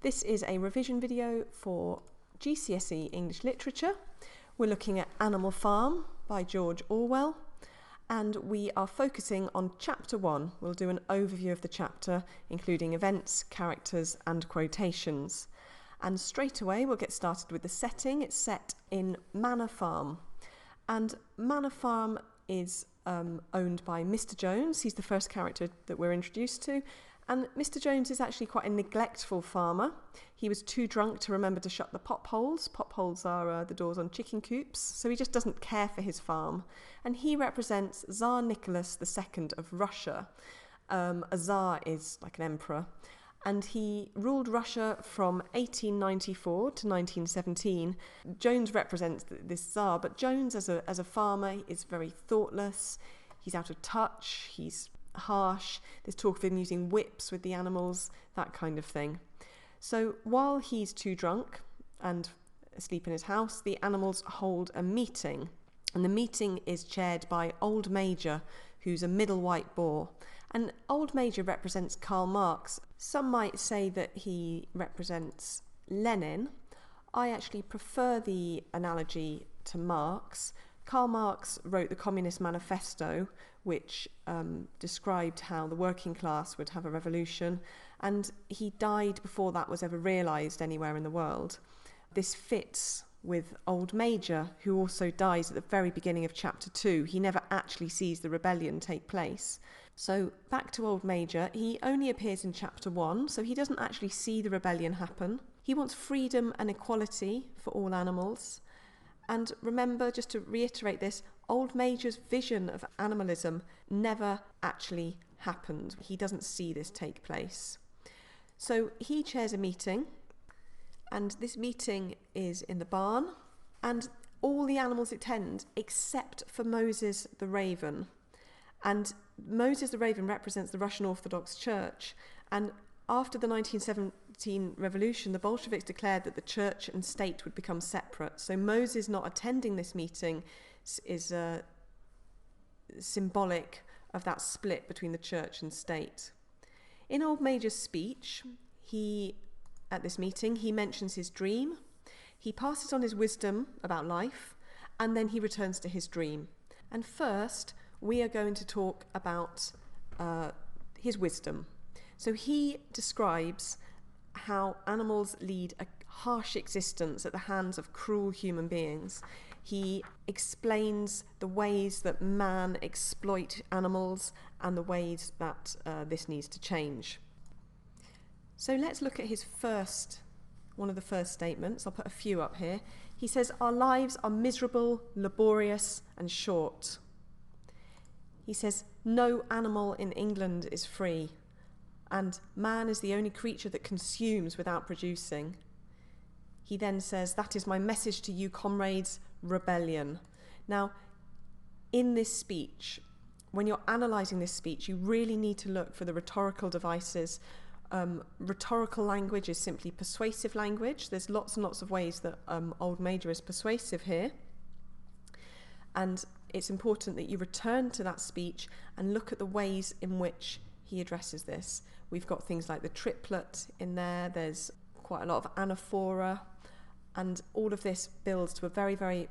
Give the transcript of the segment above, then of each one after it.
This is a revision video for GCSE English Literature. We're looking at Animal Farm by George Orwell, and we are focusing on Chapter 1. We'll do an overview of the chapter, including events, characters and quotations. And straight away we'll get started with the setting. It's set in Manor Farm, and Manor Farm is owned by Mr. Jones. He's the first character that we're introduced to, and Mr. Jones is actually quite a neglectful farmer. He was too drunk to remember to shut the pop holes. Pop holes are the doors on chicken coops, so he just doesn't care for his farm. And he represents Tsar Nicholas II of Russia. A Tsar is like an emperor, and he ruled Russia from 1894 to 1917. Jones represents this Tsar, but Jones as a farmer is very thoughtless. He's out of touch, he's harsh, there's talk of him using whips with the animals, that kind of thing. So while he's too drunk and asleep in his house, the animals hold a meeting, and the meeting is chaired by Old Major, who's a middle white boar. And Old Major represents Karl Marx. Some might say that he represents Lenin. I actually prefer the analogy to Marx. Karl Marx wrote the Communist Manifesto, which described how the working class would have a revolution, and he died before that was ever realised anywhere in the world. This fits with Old Major, who also dies at the very beginning of Chapter 2. He never actually sees the rebellion take place. So back to Old Major, he only appears in Chapter 1, so he doesn't actually see the rebellion happen. He wants freedom and equality for all animals. And remember, just to reiterate this, Old Major's vision of animalism never actually happened. He doesn't see this take place. So he chairs a meeting, and this meeting is in the barn, and all the animals attend except for Moses the raven. And Moses the raven represents the Russian Orthodox Church, and after the 1917 revolution, the Bolsheviks declared that the church and state would become separate. So Moses not attending this meeting is symbolic of that split between the church and state. In Old Major's speech, at this meeting, he mentions his dream. He passes on his wisdom about life, and then he returns to his dream. And first, we are going to talk about his wisdom. So he describes how animals lead a harsh existence at the hands of cruel human beings. He explains the ways that man exploit animals and the ways that this needs to change. So let's look at one of the first statements. I'll put a few up here. He says, "Our lives are miserable, laborious and short." He says, "No animal in England is free, and man is the only creature that consumes without producing." He then says, "That is my message to you, comrades, rebellion." Now, in this speech, when you're analysing this speech, you really need to look for the rhetorical devices. Rhetorical language is simply persuasive language. There's lots and lots of ways that Old Major is persuasive here. And it's important that you return to that speech and look at the ways in which he addresses this. We've got things like the triplet in there, there's quite a lot of anaphora, and all of this builds to a very, very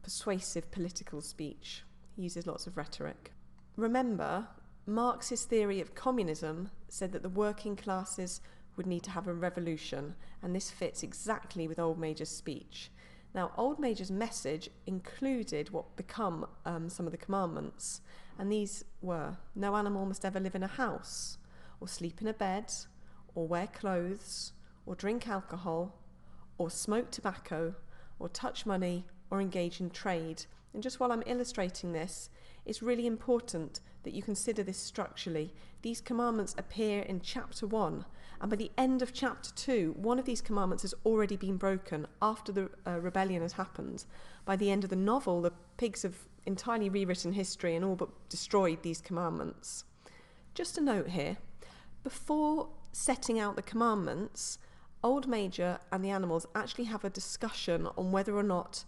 persuasive political speech. He uses lots of rhetoric. Remember, Marx's theory of communism said that the working classes would need to have a revolution, and this fits exactly with Old Major's speech. Now, Old Major's message included what become some of the commandments, and these were: no animal must ever live in a house, or sleep in a bed, or wear clothes, or drink alcohol, or smoke tobacco, or touch money, or engage in trade. And just while I'm illustrating this, it's really important that you consider this structurally. These commandments appear in Chapter 1, and by the end of Chapter 2, one of these commandments has already been broken after the rebellion has happened. By the end of the novel, the pigs have entirely rewritten history and all but destroyed these commandments. Just a note here, before setting out the commandments, Old Major and the animals actually have a discussion on whether or not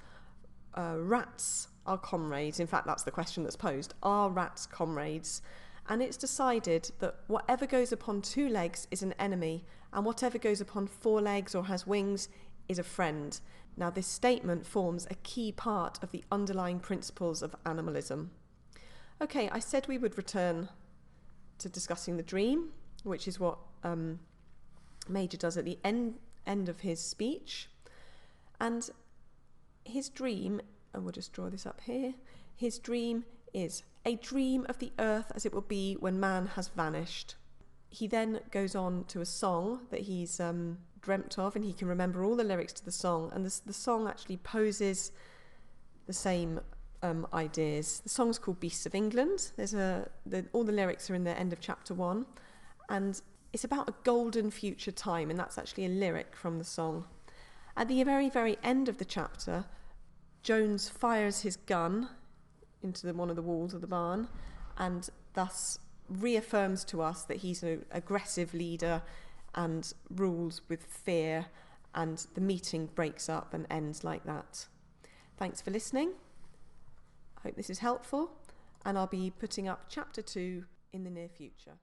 rats are comrades. In fact, that's the question that's posed. Are rats comrades? And it's decided that whatever goes upon two legs is an enemy, and whatever goes upon 4 legs or has wings is a friend. Now, this statement forms a key part of the underlying principles of animalism. Okay, I said we would return to discussing the dream, which is what Major does at the end of his speech. And his dream, and we'll just draw this up here, his dream is a dream of the earth as it will be when man has vanished. He then goes on to a song that he's dreamt of, and he can remember all the lyrics to the song, and the song actually poses the same ideas. The song's called Beasts of England. All the lyrics are in the end of chapter 1, and it's about a golden future time, and that's actually a lyric from the song. At the very, very end of the chapter, Jones fires his gun into one of the walls of the barn, and thus reaffirms to us that he's an aggressive leader and rules with fear, and the meeting breaks up and ends like that. Thanks for listening. I hope this is helpful, and I'll be putting up chapter 2 in the near future.